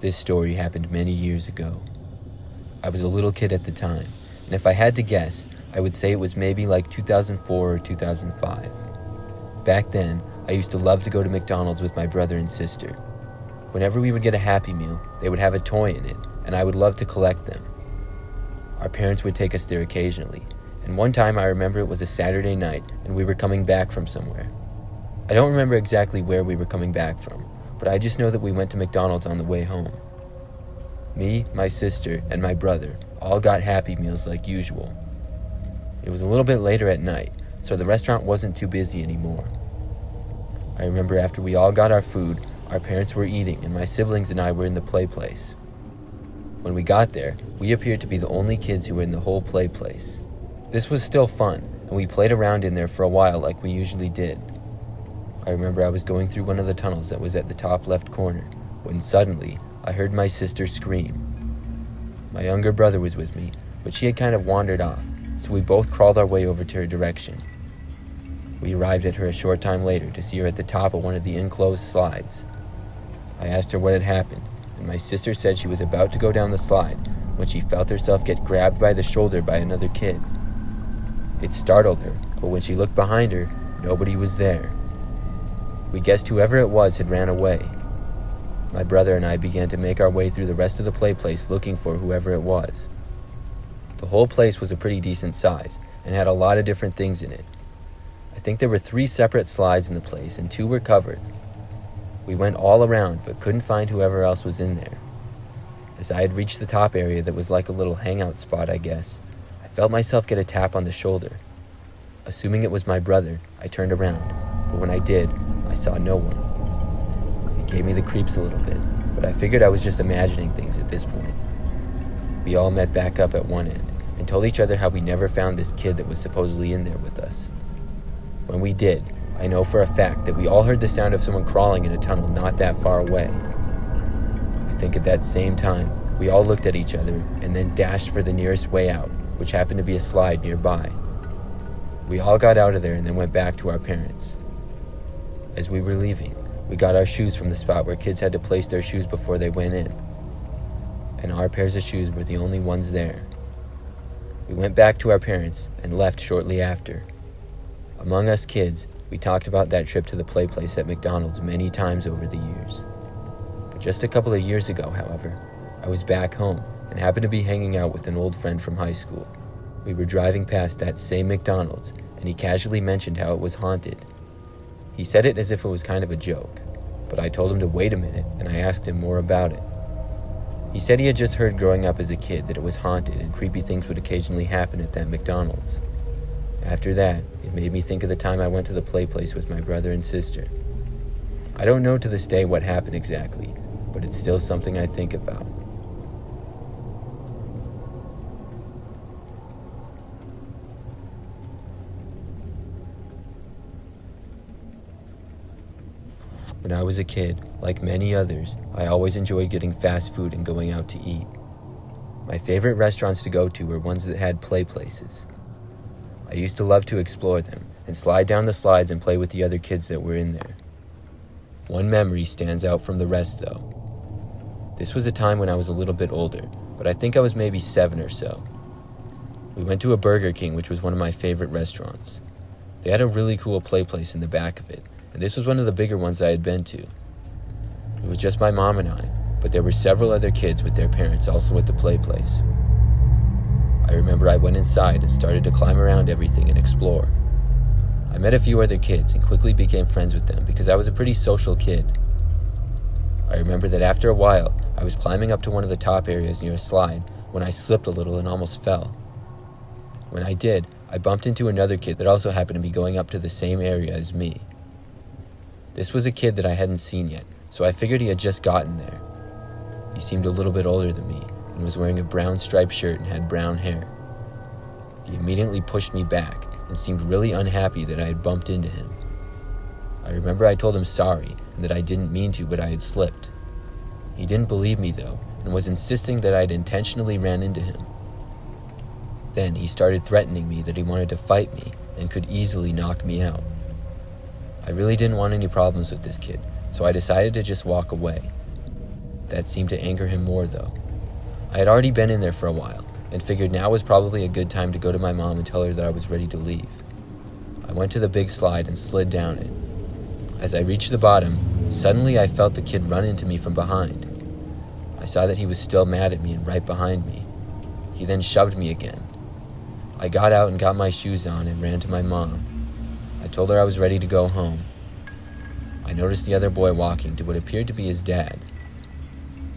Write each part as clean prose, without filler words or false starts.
This story happened many years ago. I was a little kid at the time, and if I had to guess, I would say it was maybe like 2004 or 2005. Back then, I used to love to go to McDonald's with my brother and sister. Whenever we would get a Happy Meal, they would have a toy in it, and I would love to collect them. Our parents would take us there occasionally, and one time I remember it was a Saturday night and we were coming back from somewhere. I don't remember exactly where we were coming back from, but I just know that we went to McDonald's on the way home. Me, my sister, and my brother all got Happy Meals like usual. It was a little bit later at night, so the restaurant wasn't too busy anymore. I remember after we all got our food, our parents were eating and my siblings and I were in the Playplace. When we got there, we appeared to be the only kids who were in the whole Playplace. This was still fun, and we played around in there for a while like we usually did. I remember I was going through one of the tunnels that was at the top left corner, when suddenly, I heard my sister scream. My younger brother was with me, but she had kind of wandered off, so we both crawled our way over to her direction. We arrived at her a short time later to see her at the top of one of the enclosed slides. I asked her what had happened, and my sister said she was about to go down the slide when she felt herself get grabbed by the shoulder by another kid. It startled her, but when she looked behind her, nobody was there. We guessed whoever it was had ran away. My brother and I began to make our way through the rest of the Playplace looking for whoever it was. The whole place was a pretty decent size and had a lot of different things in it. I think there were 3 separate slides in the place and 2 were covered. We went all around but couldn't find whoever else was in there. As I had reached the top area that was like a little hangout spot, I guess, I felt myself get a tap on the shoulder. Assuming it was my brother, I turned around, but when I did, I saw no one. It gave me the creeps a little bit, but I figured I was just imagining things at this point. We all met back up at one end and told each other how we never found this kid that was supposedly in there with us. When we did, I know for a fact that we all heard the sound of someone crawling in a tunnel not that far away. I think at that same time, we all looked at each other and then dashed for the nearest way out, which happened to be a slide nearby. We all got out of there and then went back to our parents. As we were leaving, we got our shoes from the spot where kids had to place their shoes before they went in. And our pairs of shoes were the only ones there. We went back to our parents and left shortly after. Among us kids, we talked about that trip to the Playplace at McDonald's many times over the years. But just a couple of years ago, however, I was back home and happened to be hanging out with an old friend from high school. We were driving past that same McDonald's, and he casually mentioned how it was haunted. He said it as if it was kind of a joke, but I told him to wait a minute, and I asked him more about it. He said he had just heard growing up as a kid that it was haunted and creepy things would occasionally happen at that McDonald's. After that, it made me think of the time I went to the Playplace with my brother and sister. I don't know to this day what happened exactly, but it's still something I think about. When I was a kid, like many others, I always enjoyed getting fast food and going out to eat. My favorite restaurants to go to were ones that had play places. I used to love to explore them and slide down the slides and play with the other kids that were in there. One memory stands out from the rest, though. This was a time when I was a little bit older, but I think I was maybe 7 or so. We went to a Burger King, which was one of my favorite restaurants. They had a really cool play place in the back of it, and this was one of the bigger ones I had been to. It was just my mom and I, but there were several other kids with their parents also at the play place. I remember I went inside and started to climb around everything and explore. I met a few other kids and quickly became friends with them because I was a pretty social kid. I remember that after a while, I was climbing up to one of the top areas near a slide when I slipped a little and almost fell. When I did, I bumped into another kid that also happened to be going up to the same area as me. This was a kid that I hadn't seen yet, so I figured he had just gotten there. He seemed a little bit older than me and was wearing a brown striped shirt and had brown hair. He immediately pushed me back and seemed really unhappy that I had bumped into him. I remember I told him sorry and that I didn't mean to, but I had slipped. He didn't believe me though and was insisting that I had intentionally ran into him. Then he started threatening me that he wanted to fight me and could easily knock me out. I really didn't want any problems with this kid, so I decided to just walk away. That seemed to anger him more though. I had already been in there for a while, and figured now was probably a good time to go to my mom and tell her that I was ready to leave. I went to the big slide and slid down it. As I reached the bottom, suddenly I felt the kid run into me from behind. I saw that he was still mad at me and right behind me. He then shoved me again. I got out and got my shoes on and ran to my mom. I told her I was ready to go home. I noticed the other boy walking to what appeared to be his dad.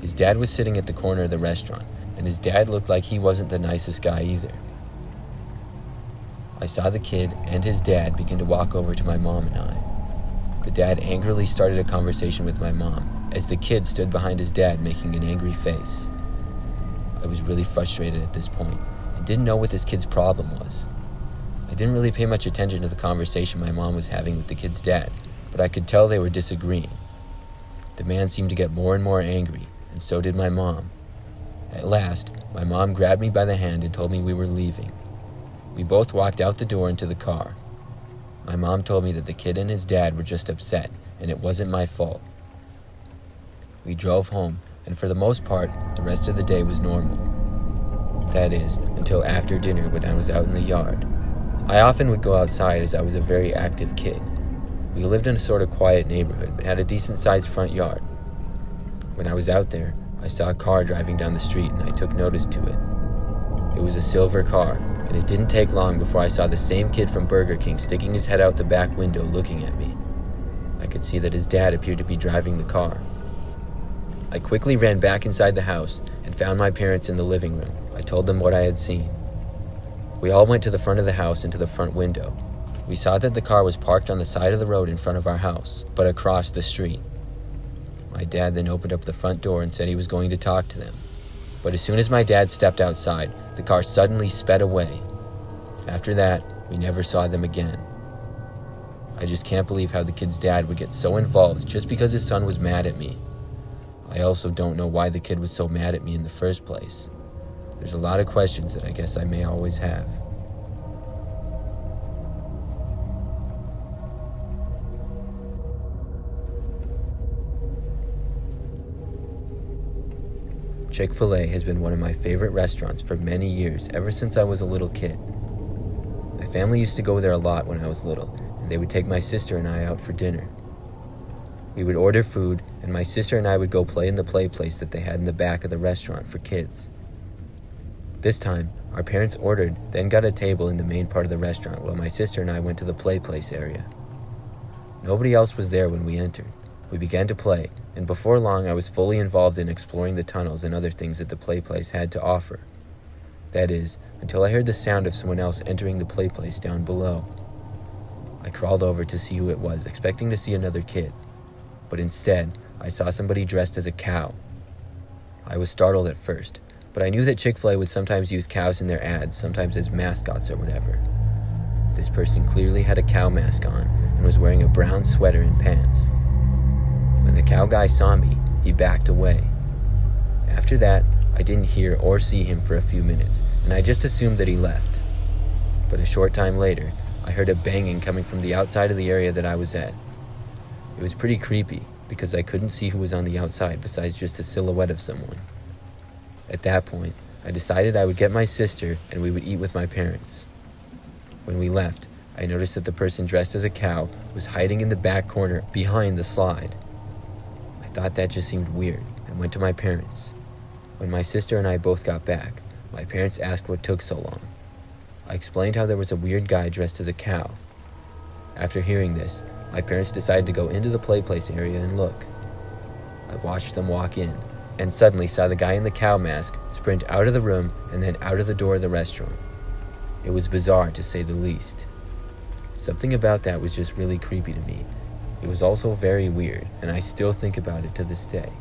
His dad was sitting at the corner of the restaurant, and his dad looked like he wasn't the nicest guy either. I saw the kid and his dad begin to walk over to my mom and I. The dad angrily started a conversation with my mom, as the kid stood behind his dad making an angry face. I was really frustrated at this point, and didn't know what this kid's problem was. I didn't really pay much attention to the conversation my mom was having with the kid's dad, but I could tell they were disagreeing. The man seemed to get more and more angry, and so did my mom. At last, my mom grabbed me by the hand and told me we were leaving. We both walked out the door into the car. My mom told me that the kid and his dad were just upset, and it wasn't my fault. We drove home, and for the most part, the rest of the day was normal. That is, until after dinner when I was out in the yard. I often would go outside as I was a very active kid. We lived in a sort of quiet neighborhood, but had a decent-sized front yard. When I was out there, I saw a car driving down the street and I took notice to it. It was a silver car, and it didn't take long before I saw the same kid from Burger King sticking his head out the back window looking at me. I could see that his dad appeared to be driving the car. I quickly ran back inside the house and found my parents in the living room. I told them what I had seen. We all went to the front of the house and to the front window. We saw that the car was parked on the side of the road in front of our house, but across the street. My dad then opened up the front door and said he was going to talk to them. But as soon as my dad stepped outside, the car suddenly sped away. After that, we never saw them again. I just can't believe how the kid's dad would get so involved just because his son was mad at me. I also don't know why the kid was so mad at me in the first place. There's a lot of questions that I guess I may always have. Chick-fil-a has been one of my favorite restaurants for many years, ever since I was a little kid. My family used to go there a lot when I was little, and they would take my sister and I out for dinner. We would order food, and my sister and I would go play in the Playplace that they had in the back of the restaurant for kids. This time, our parents ordered, then got a table in the main part of the restaurant while my sister and I went to the Playplace area. Nobody else was there when we entered. We began to play, and before long I was fully involved in exploring the tunnels and other things that the Playplace had to offer. That is, until I heard the sound of someone else entering the Playplace down below. I crawled over to see who it was, expecting to see another kid. But instead, I saw somebody dressed as a cow. I was startled at first, but I knew that Chick-fil-A would sometimes use cows in their ads, sometimes as mascots or whatever. This person clearly had a cow mask on and was wearing a brown sweater and pants. When the cow guy saw me, he backed away. After that, I didn't hear or see him for a few minutes, and I just assumed that he left. But a short time later, I heard a banging coming from the outside of the area that I was at. It was pretty creepy, because I couldn't see who was on the outside besides just a silhouette of someone. At that point, I decided I would get my sister and we would eat with my parents. When we left, I noticed that the person dressed as a cow was hiding in the back corner behind the slide. I thought that just seemed weird and went to my parents. When my sister and I both got back, my parents asked what took so long. I explained how there was a weird guy dressed as a cow. After hearing this, my parents decided to go into the Playplace area and look. I watched them walk in, and suddenly saw the guy in the cow mask sprint out of the room and then out of the door of the restaurant. It was bizarre, to say the least. Something about that was just really creepy to me. It was also very weird, and I still think about it to this day.